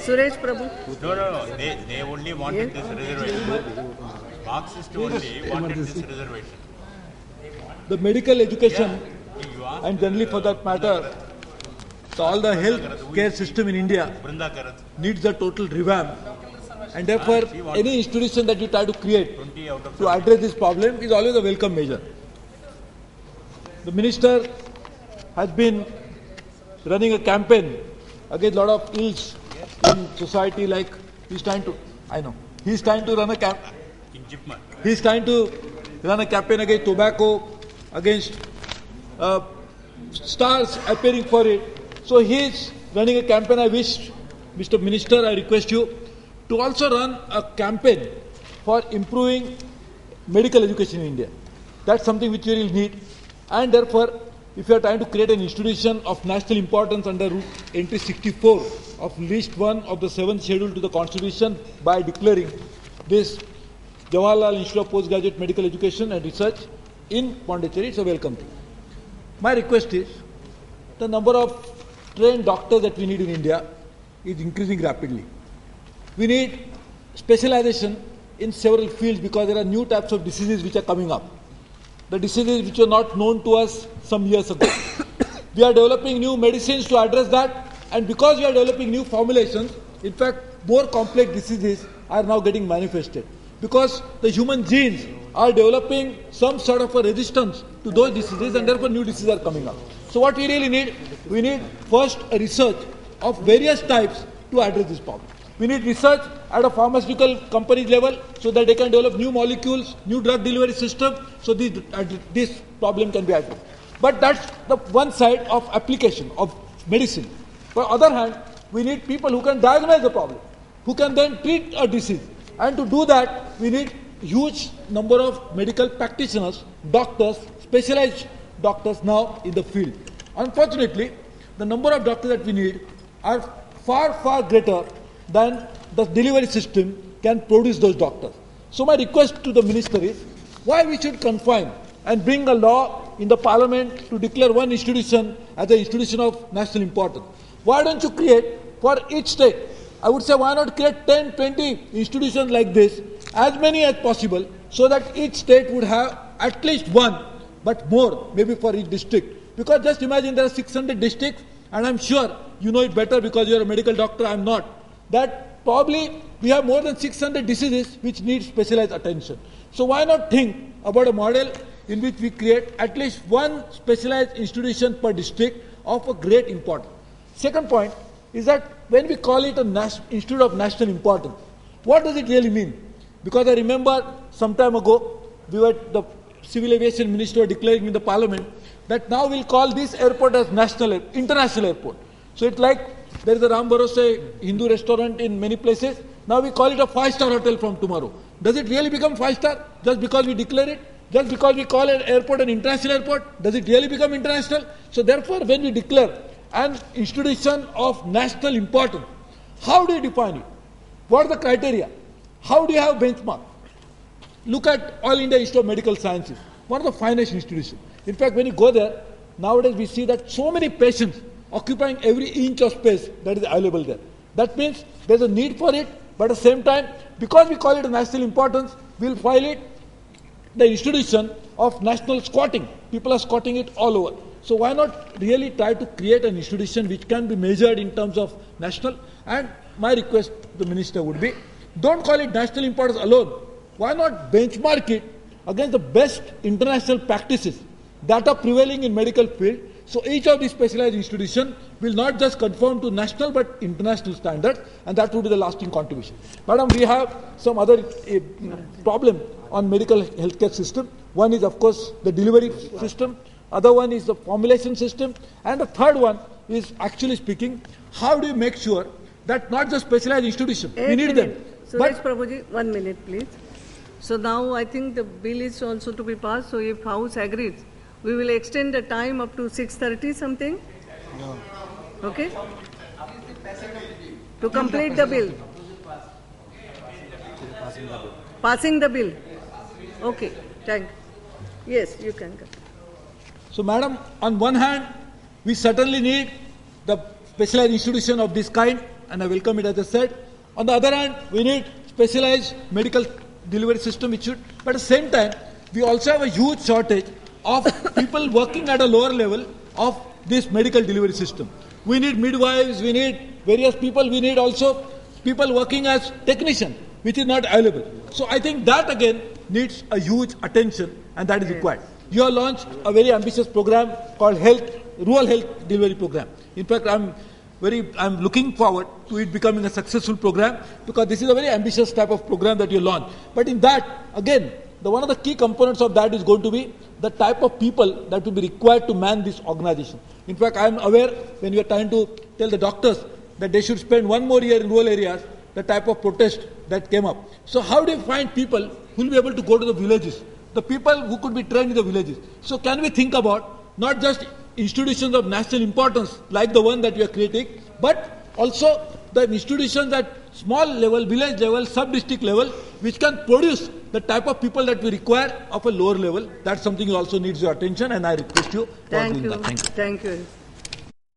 Suresh Prabhu. No. They only wanted this reservation. Marxist only wanted this reservation. The medical education, and generally for that matter, so all the health care system in India needs a total revamp. And therefore, any institution that you try to create to address this problem is always a welcome measure. The minister has been running a campaign against a lot of ills in society, like he's trying to run a campaign against tobacco, against stars appearing for it. So he is running a campaign. I wish, Mr. Minister, I request you to also run a campaign for improving medical education in India. That's something which we will need. And therefore, if you are trying to create an institution of national importance under entry 64 of list 1 of the 7th schedule to the Constitution by declaring this Jawaharlal Institute of Postgraduate Medical Education and Research in Pondicherry, it's a welcome thing. My request is, the number of trained doctors that we need in India is increasing rapidly. We need specialization in several fields because there are new types of diseases which are coming up. The diseases which were not known to us some years ago. We are developing new medicines to address that, and because we are developing new formulations, in fact, more complex diseases are now getting manifested. Because the human genes are developing some sort of a resistance to those diseases, and therefore new diseases are coming up. So what we really need, we need first a research of various types to address this problem. We need research at a pharmaceutical company level so that they can develop new molecules, new drug delivery system, so this problem can be addressed. But that's the one side of application of medicine. On the other hand, we need people who can diagnose the problem, who can then treat a disease. And to do that, we need huge number of medical practitioners, doctors, specialized doctors now in the field. Unfortunately, the number of doctors that we need are far, far greater than the delivery system can produce those doctors. So my request to the minister is, why we should confine and bring a law in the parliament to declare one institution as an institution of national importance? Why don't you create for each state? I would say, why not create 10, 20 institutions like this, as many as possible, so that each state would have at least one, but more, maybe for each district. Because just imagine there are 600 districts, and I'm sure you know it better because you're a medical doctor, I'm not, that probably we have more than 600 diseases which need specialized attention. So why not think about a model in which we create at least one specialized institution per district of a great importance. Second point is that when we call it an institute of national importance, what does it really mean? Because I remember some time ago, the civil aviation minister declaring in the parliament that now we'll call this airport as international airport. So it's like there is a Ram Bharose Hindu restaurant in many places. Now we call it a 5-star hotel from tomorrow. Does it really become 5-star just because we declare it? Just because we call an airport an international airport, does it really become international? So therefore, when we declare an institution of national importance, how do you define it? What are the criteria? How do you have benchmark? Look at All India Institute of Medical Sciences, one of the finest institutions. In fact, when you go there, nowadays we see that so many patients occupying every inch of space that is available there. That means there's a need for it, but at the same time, because we call it a national importance, we'll file it the institution of national squatting. People are squatting it all over. So why not really try to create an institution which can be measured in terms of national? And my request to the minister would be, don't call it national importance alone. Why not benchmark it against the best international practices that are prevailing in medical field? So each of these specialized institutions will not just conform to national but international standards, and that would be the lasting contribution. Madam, we have some other problem on medical healthcare system. One is, of course, the delivery system. Other one is the formulation system. And the third one is, actually speaking, how do you make sure that not just specialized institutions, we need them. Suresh Prabhuji, 1 minute, please. So now I think the bill is also to be passed. So if House agrees, we will extend the time up to 6:30 something. No. Okay? To complete the bill. Passing the bill. Okay, thank you. Yes, you can go. So, madam, on one hand, we certainly need the specialized institution of this kind and I welcome it, as I said. On the other hand, we need specialized medical delivery system, which should, but at the same time, we also have a huge shortage of people working at a lower level of this medical delivery system. We need midwives, we need various people, we need also people working as technicians, which is not available. So I think that again needs a huge attention, and that is required. You have launched a very ambitious program called Rural Health Delivery Program. In fact, I'm looking forward to it becoming a successful program, because this is a very ambitious type of program that you launched. But in that, again, one of the key components of that is going to be the type of people that will be required to man this organization. In fact, I am aware when you are trying to tell the doctors that they should spend one more year in rural areas, the type of protest that came up. So how do you find people who will be able to go to the villages, the people who could be trained in the villages? So can we think about not just institutions of national importance like the one that we are creating, but also the institutions at small level, village level, sub-district level, which can produce the type of people that we require of a lower level? That's something also needs your attention, and I request you for doing that. Thank you. Thank you.